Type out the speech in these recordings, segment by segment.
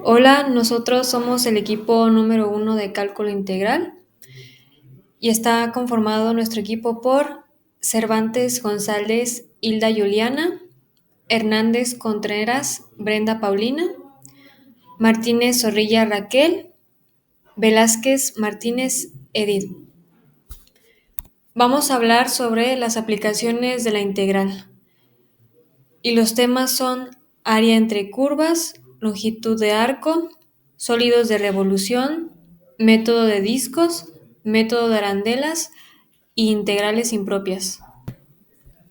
Hola, nosotros somos el equipo número 1 de cálculo integral y está conformado nuestro equipo por Cervantes González, Hilda Juliana, Hernández Contreras, Brenda Paulina, Martínez Zorrilla Raquel, Velázquez Martínez Edith. Vamos a hablar sobre las aplicaciones de la integral y los temas son área entre curvas, longitud de arco, sólidos de revolución, método de discos, método de arandelas e integrales impropias.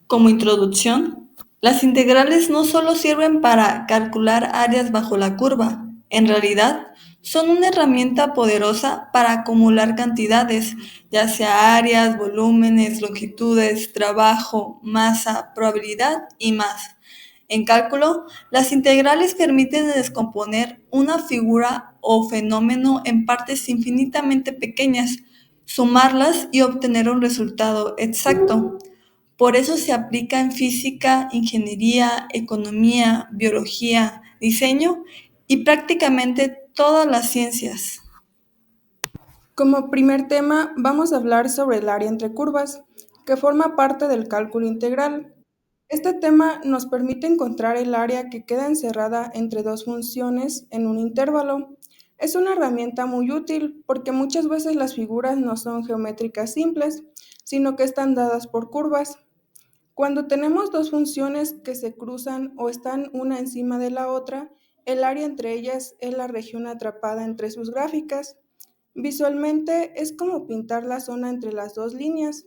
Como introducción, las integrales no solo sirven para calcular áreas bajo la curva, en realidad son una herramienta poderosa para acumular cantidades, ya sea áreas, volúmenes, longitudes, trabajo, masa, probabilidad y más. En cálculo, las integrales permiten descomponer una figura o fenómeno en partes infinitamente pequeñas, sumarlas y obtener un resultado exacto. Por eso se aplica en física, ingeniería, economía, biología, diseño y prácticamente todas las ciencias. Como primer tema, vamos a hablar sobre el área entre curvas, que forma parte del cálculo integral. Este tema nos permite encontrar el área que queda encerrada entre dos funciones en un intervalo. Es una herramienta muy útil porque muchas veces las figuras no son geométricas simples, sino que están dadas por curvas. Cuando tenemos dos funciones que se cruzan o están una encima de la otra, el área entre ellas es la región atrapada entre sus gráficas. Visualmente es como pintar la zona entre las dos líneas.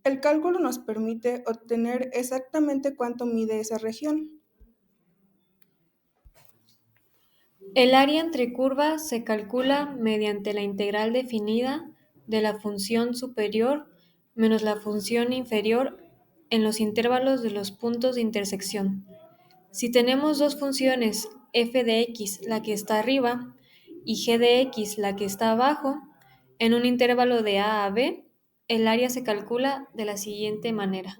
El cálculo nos permite obtener exactamente cuánto mide esa región. El área entre curvas se calcula mediante la integral definida de la función superior menos la función inferior en los intervalos de los puntos de intersección. Si tenemos dos funciones f de x, la que está arriba, y g de x, la que está abajo, en un intervalo de a a b, el área se calcula de la siguiente manera.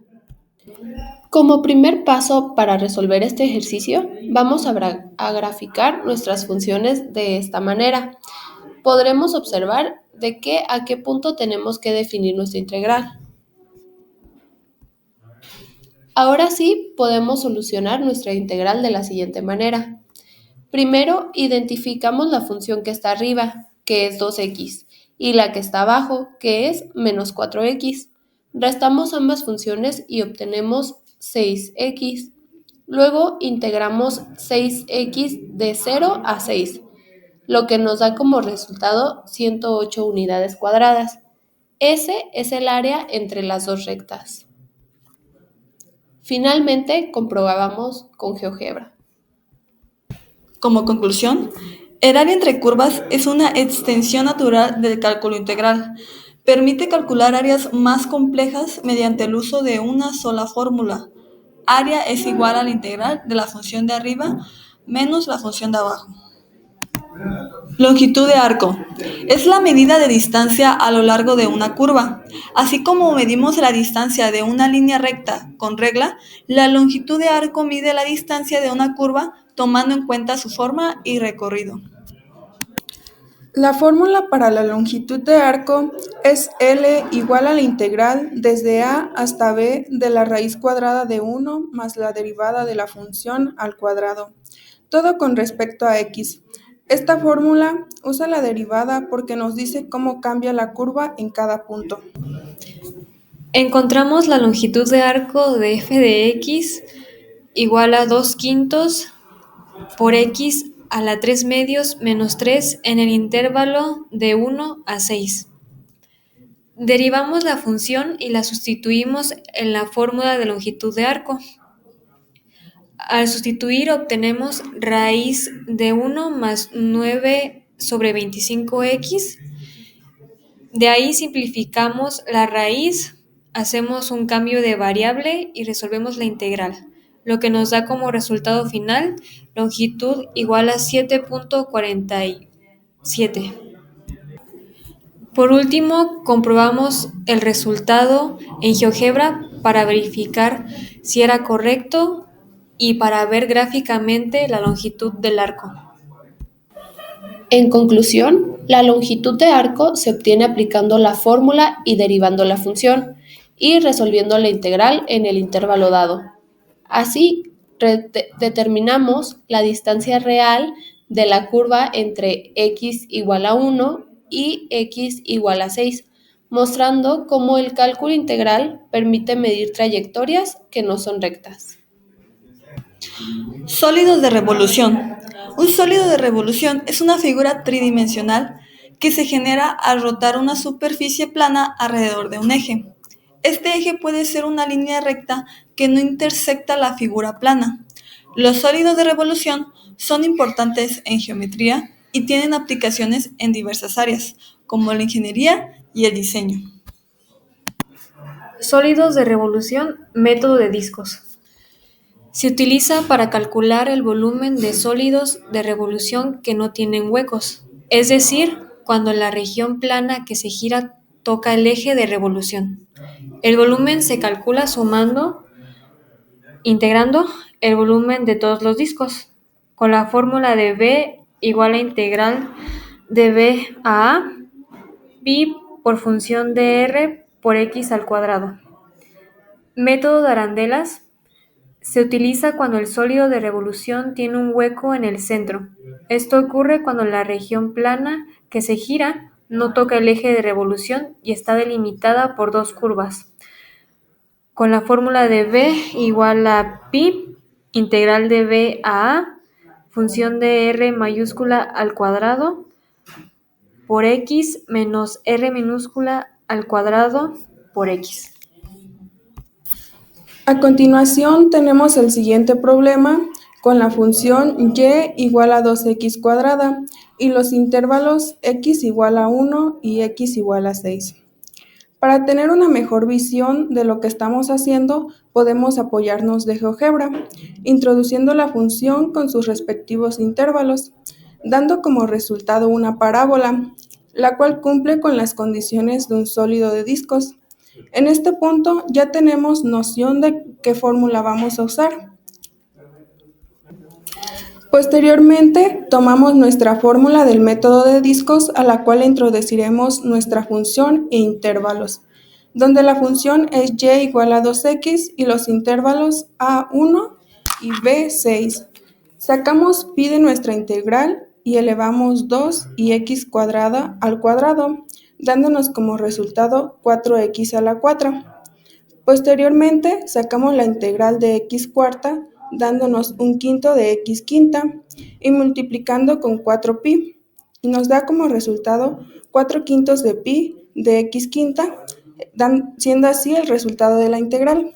Como primer paso para resolver este ejercicio, vamos a graficar nuestras funciones de esta manera. Podremos observar de qué a qué punto tenemos que definir nuestra integral. Ahora sí, podemos solucionar nuestra integral de la siguiente manera. Primero, identificamos la función que está arriba, que es 2x, y la que está abajo, que es menos 4x. Restamos ambas funciones y obtenemos 6x. Luego integramos 6x de 0 a 6, lo que nos da como resultado 108 unidades cuadradas. Ese es el área entre las dos rectas. Finalmente, comprobábamos con GeoGebra. Como conclusión, el área entre curvas es una extensión natural del cálculo integral. Permite calcular áreas más complejas mediante el uso de una sola fórmula. Área es igual a la integral de la función de arriba menos la función de abajo. Longitud de arco. Es la medida de distancia a lo largo de una curva. Así como medimos la distancia de una línea recta con regla, la longitud de arco mide la distancia de una curva tomando en cuenta su forma y recorrido. La fórmula para la longitud de arco es L igual a la integral desde a hasta b de la raíz cuadrada de 1 más la derivada de la función al cuadrado, todo con respecto a x. Esta fórmula usa la derivada porque nos dice cómo cambia la curva en cada punto. Encontramos la longitud de arco de f de x igual a 2/5 por x a la 3 medios menos 3 en el intervalo de 1 a 6. Derivamos la función y la sustituimos en la fórmula de longitud de arco. Al sustituir obtenemos raíz de 1 más 9 sobre 25x. De ahí simplificamos la raíz, hacemos un cambio de variable y resolvemos la integral, lo que nos da como resultado final longitud igual a 7.47. Por último, comprobamos el resultado en GeoGebra para verificar si era correcto y para ver gráficamente la longitud del arco. En conclusión, la longitud de arco se obtiene aplicando la fórmula y derivando la función, y resolviendo la integral en el intervalo dado. Así, determinamos la distancia real de la curva entre x igual a 1 y x igual a 6, mostrando cómo el cálculo integral permite medir trayectorias que no son rectas. Sólidos de revolución. Un sólido de revolución es una figura tridimensional que se genera al rotar una superficie plana alrededor de un eje. Este eje puede ser una línea recta que no intersecta la figura plana. Los sólidos de revolución son importantes en geometría y tienen aplicaciones en diversas áreas, como la ingeniería y el diseño. Sólidos de revolución, método de discos. Se utiliza para calcular el volumen de sólidos de revolución que no tienen huecos, es decir, cuando la región plana que se gira toca el eje de revolución. El volumen se calcula integrando el volumen de todos los discos, con la fórmula de B igual a integral de B a A, pi por función de R por X al cuadrado. Método de arandelas. Se utiliza cuando el sólido de revolución tiene un hueco en el centro. Esto ocurre cuando la región plana que se gira no toca el eje de revolución y está delimitada por dos curvas. Con la fórmula de B igual a pi, integral de B a A, función de R mayúscula al cuadrado, por X menos R minúscula al cuadrado por X. A continuación tenemos el siguiente problema con la función y igual a 2x cuadrada y los intervalos x igual a 1 y x igual a 6. Para tener una mejor visión de lo que estamos haciendo, podemos apoyarnos de GeoGebra, introduciendo la función con sus respectivos intervalos, dando como resultado una parábola, la cual cumple con las condiciones de un sólido de discos. En este punto ya tenemos noción de qué fórmula vamos a usar. Posteriormente, tomamos nuestra fórmula del método de discos a la cual introduciremos nuestra función e intervalos, donde la función es y igual a 2x y los intervalos a1 y b6. Sacamos pi de nuestra integral y elevamos 2 y x cuadrada al cuadrado, dándonos como resultado 4x a la 4. Posteriormente, sacamos la integral de x cuarta, dándonos un quinto de x quinta y multiplicando con 4pi. Y nos da como resultado 4 quintos de pi de x quinta, siendo así el resultado de la integral.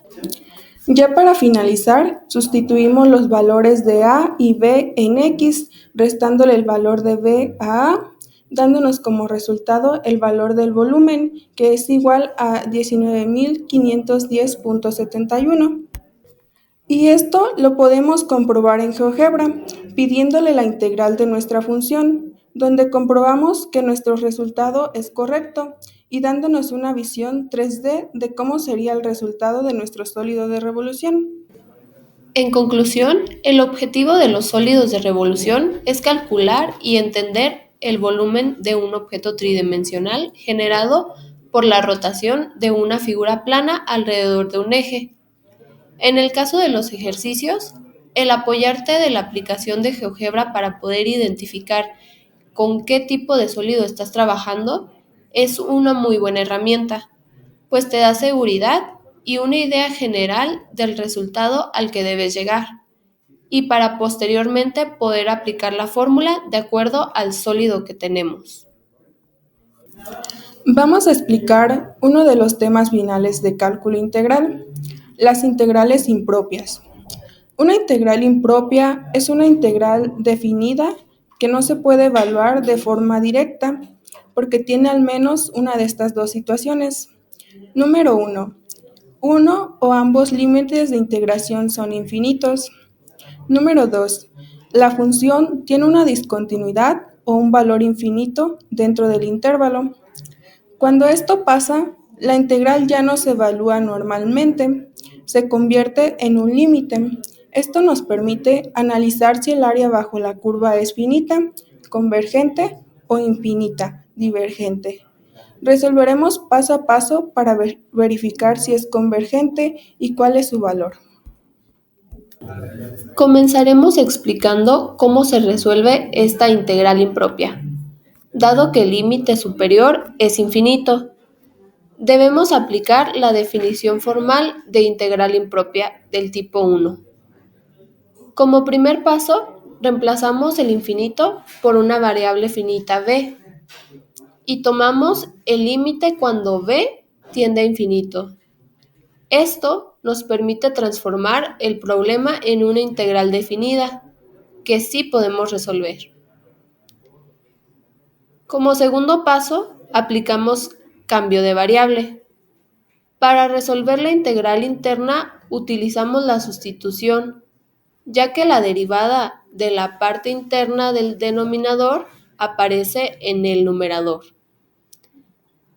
Ya para finalizar, sustituimos los valores de a y b en x, restándole el valor de b a a, dándonos como resultado el valor del volumen, que es igual a 19.510.71. Y esto lo podemos comprobar en GeoGebra, pidiéndole la integral de nuestra función, donde comprobamos que nuestro resultado es correcto y dándonos una visión 3D de cómo sería el resultado de nuestro sólido de revolución. En conclusión, el objetivo de los sólidos de revolución es calcular y entender el volumen de un objeto tridimensional generado por la rotación de una figura plana alrededor de un eje. En el caso de los ejercicios, el apoyarte de la aplicación de GeoGebra para poder identificar con qué tipo de sólido estás trabajando es una muy buena herramienta, pues te da seguridad y una idea general del resultado al que debes llegar, y para posteriormente poder aplicar la fórmula de acuerdo al sólido que tenemos. Vamos a explicar uno de los temas finales de cálculo integral, las integrales impropias. Una integral impropia es una integral definida que no se puede evaluar de forma directa porque tiene al menos una de estas dos situaciones. Número 1. Uno o ambos límites de integración son infinitos. Número 2. La función tiene una discontinuidad o un valor infinito dentro del intervalo. Cuando esto pasa, la integral ya no se evalúa normalmente, se convierte en un límite. Esto nos permite analizar si el área bajo la curva es finita convergente o infinita, divergente. Resolveremos paso a paso para verificar si es convergente y cuál es su valor. Comenzaremos explicando cómo se resuelve esta integral impropia. Dado que el límite superior es infinito, debemos aplicar la definición formal de integral impropia del tipo 1. Como primer paso, reemplazamos el infinito por una variable finita b y tomamos el límite cuando b tiende a infinito. Esto nos permite transformar el problema en una integral definida, que sí podemos resolver. Como segundo paso, aplicamos cambio de variable. Para resolver la integral interna utilizamos la sustitución, ya que la derivada de la parte interna del denominador aparece en el numerador.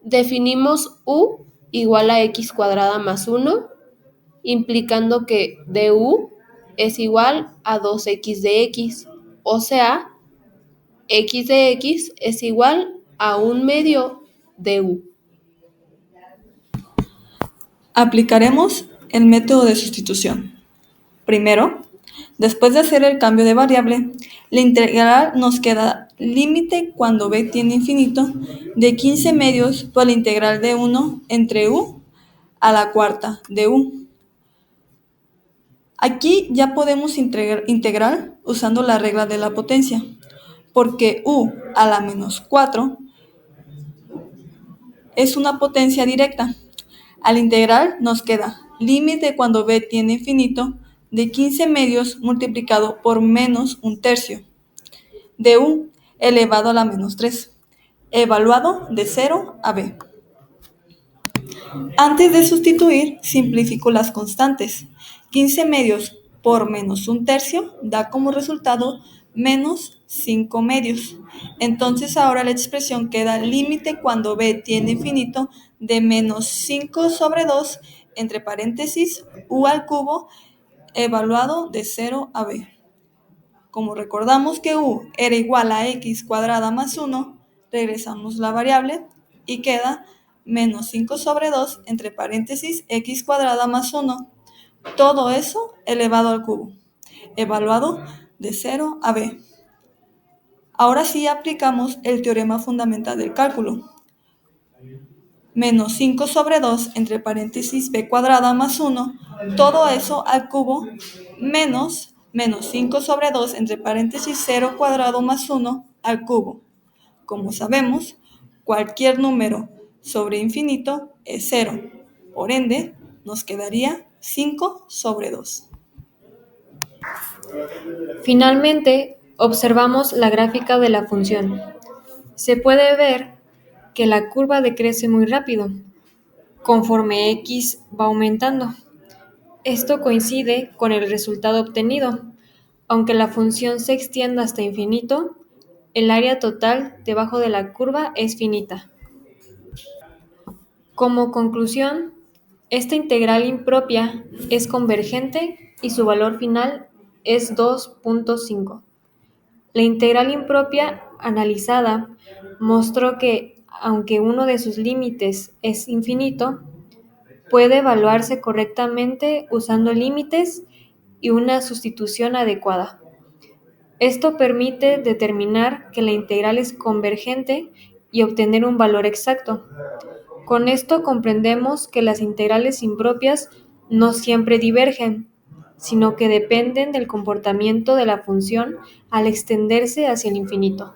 Definimos u igual a x cuadrada más 1, implicando que du es igual a 2x de x, o sea, x de x es igual a 1/2 de u. Aplicaremos el método de sustitución. Primero, después de hacer el cambio de variable, la integral nos queda límite cuando b tiende a infinito de 15 medios por la integral de 1 entre u a la cuarta de u. Aquí ya podemos integrar usando la regla de la potencia, porque u a la menos 4 es una potencia directa. Al integrar nos queda límite cuando b tiende a infinito de 15 medios multiplicado por menos 1/3 de u elevado a la menos 3, evaluado de 0 a b. Antes de sustituir, simplifico las constantes. 15 medios por menos 1/3 da como resultado menos 5 medios. Entonces ahora la expresión queda límite cuando b tiende a infinito de menos 5 sobre 2 entre paréntesis u al cubo evaluado de 0 a b. Como recordamos que u era igual a x cuadrada más 1, regresamos la variable y queda menos 5 sobre 2 entre paréntesis x cuadrada más 1. Todo eso elevado al cubo, evaluado de 0 a b. Ahora sí aplicamos el teorema fundamental del cálculo. Menos 5 sobre 2 entre paréntesis b cuadrada más 1, todo eso al cubo, menos 5 sobre 2 entre paréntesis 0 cuadrado más 1 al cubo. Como sabemos, cualquier número sobre infinito es 0. Por ende, nos quedaría 5 sobre 2. Finalmente, observamos la gráfica de la función. Se puede ver que la curva decrece muy rápido, conforme x va aumentando. Esto coincide con el resultado obtenido. Aunque la función se extienda hasta infinito, el área total debajo de la curva es finita. Como conclusión, esta integral impropia es convergente y su valor final es 2.5. La integral impropia analizada mostró que, aunque uno de sus límites es infinito, puede evaluarse correctamente usando límites y una sustitución adecuada. Esto permite determinar que la integral es convergente y obtener un valor exacto. Con esto comprendemos que las integrales impropias no siempre divergen, sino que dependen del comportamiento de la función al extenderse hacia el infinito.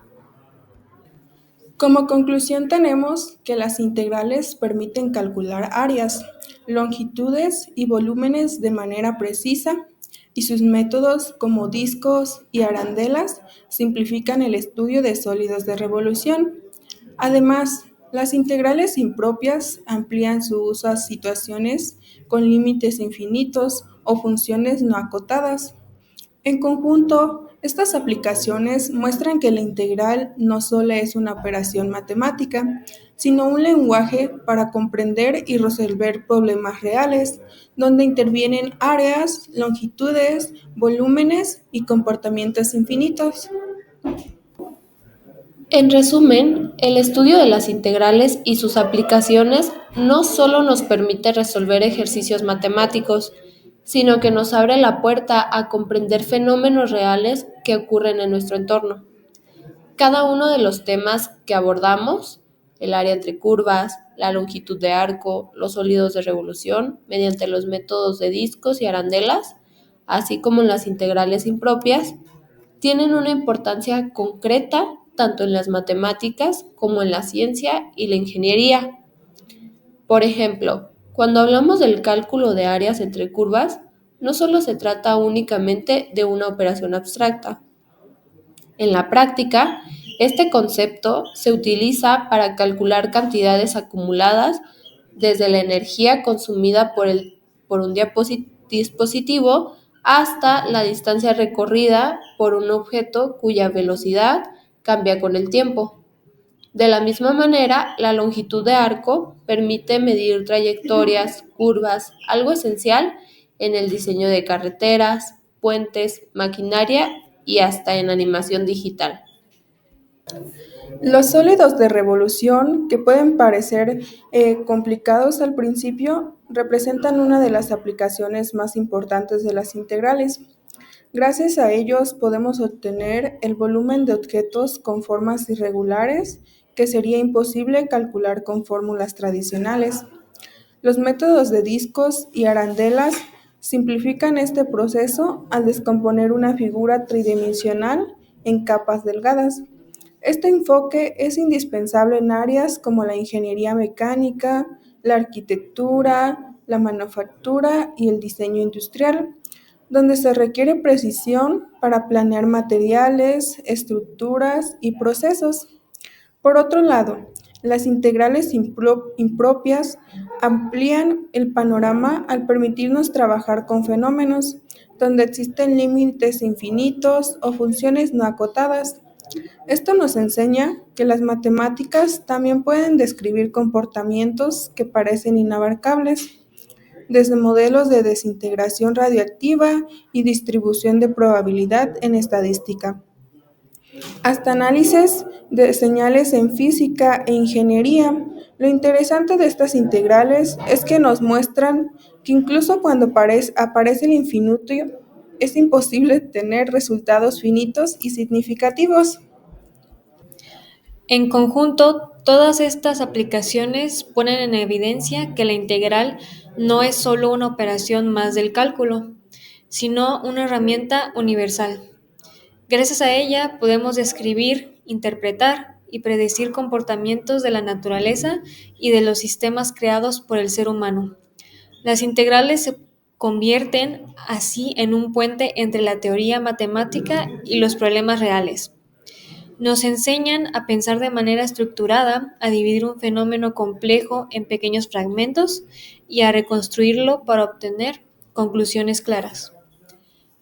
Como conclusión tenemos que las integrales permiten calcular áreas, longitudes y volúmenes de manera precisa, y sus métodos como discos y arandelas simplifican el estudio de sólidos de revolución. Además, las integrales impropias amplían su uso a situaciones con límites infinitos o funciones no acotadas. En conjunto, estas aplicaciones muestran que la integral no solo es una operación matemática, sino un lenguaje para comprender y resolver problemas reales, donde intervienen áreas, longitudes, volúmenes y comportamientos infinitos. En resumen, el estudio de las integrales y sus aplicaciones no solo nos permite resolver ejercicios matemáticos, sino que nos abre la puerta a comprender fenómenos reales que ocurren en nuestro entorno. Cada uno de los temas que abordamos, el área entre curvas, la longitud de arco, los sólidos de revolución, mediante los métodos de discos y arandelas, así como las integrales impropias, tienen una importancia concreta tanto en las matemáticas como en la ciencia y la ingeniería. Por ejemplo, cuando hablamos del cálculo de áreas entre curvas, no solo se trata únicamente de una operación abstracta. En la práctica, este concepto se utiliza para calcular cantidades acumuladas desde la energía consumida por un dispositivo hasta la distancia recorrida por un objeto cuya velocidad cambia con el tiempo. De la misma manera, la longitud de arco permite medir trayectorias, curvas, algo esencial en el diseño de carreteras, puentes, maquinaria y hasta en animación digital. Los sólidos de revolución, que pueden parecer complicados al principio, representan una de las aplicaciones más importantes de las integrales. Gracias a ellos podemos obtener el volumen de objetos con formas irregulares que sería imposible calcular con fórmulas tradicionales. Los métodos de discos y arandelas simplifican este proceso al descomponer una figura tridimensional en capas delgadas. Este enfoque es indispensable en áreas como la ingeniería mecánica, la arquitectura, la manufactura y el diseño industrial, donde se requiere precisión para planear materiales, estructuras y procesos. Por otro lado, las integrales impropias amplían el panorama al permitirnos trabajar con fenómenos donde existen límites infinitos o funciones no acotadas. Esto nos enseña que las matemáticas también pueden describir comportamientos que parecen inabarcables, desde modelos de desintegración radioactiva y distribución de probabilidad en estadística, hasta análisis de señales en física e ingeniería. Lo interesante de estas integrales es que nos muestran que incluso cuando aparece el infinito, es imposible tener resultados finitos y significativos. En conjunto, todas estas aplicaciones ponen en evidencia que la integral no es solo una operación más del cálculo, sino una herramienta universal. Gracias a ella podemos describir, interpretar y predecir comportamientos de la naturaleza y de los sistemas creados por el ser humano. Las integrales se convierten así en un puente entre la teoría matemática y los problemas reales. Nos enseñan a pensar de manera estructurada, a dividir un fenómeno complejo en pequeños fragmentos y a reconstruirlo para obtener conclusiones claras.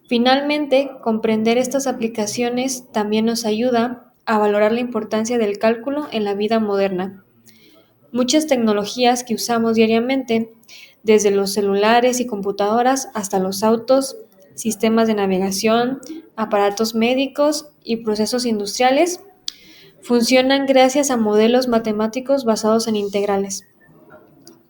Finalmente, comprender estas aplicaciones también nos ayuda a valorar la importancia del cálculo en la vida moderna. Muchas tecnologías que usamos diariamente, desde los celulares y computadoras hasta los autos, sistemas de navegación, aparatos médicos y procesos industriales, funcionan gracias a modelos matemáticos basados en integrales.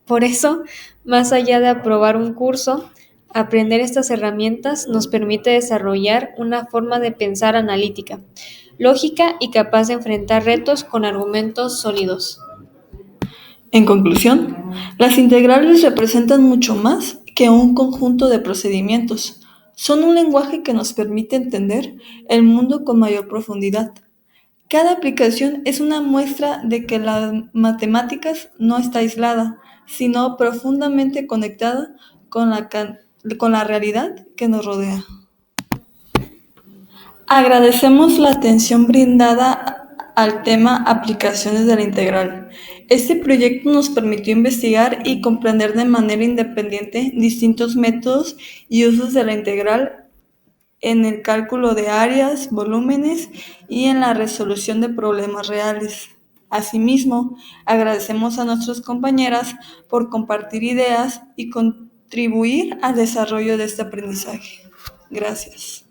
Por eso, más allá de aprobar un curso, aprender estas herramientas nos permite desarrollar una forma de pensar analítica, lógica y capaz de enfrentar retos con argumentos sólidos. En conclusión, las integrales representan mucho más que un conjunto de procedimientos. Son un lenguaje que nos permite entender el mundo con mayor profundidad. Cada aplicación es una muestra de que las matemáticas no está aislada, sino profundamente conectada con la realidad que nos rodea. Agradecemos la atención brindada al tema Aplicaciones de la integral. Este proyecto nos permitió investigar y comprender de manera independiente distintos métodos y usos de la integral en el cálculo de áreas, volúmenes y en la resolución de problemas reales. Asimismo, agradecemos a nuestras compañeras por compartir ideas y contribuir al desarrollo de este aprendizaje. Gracias.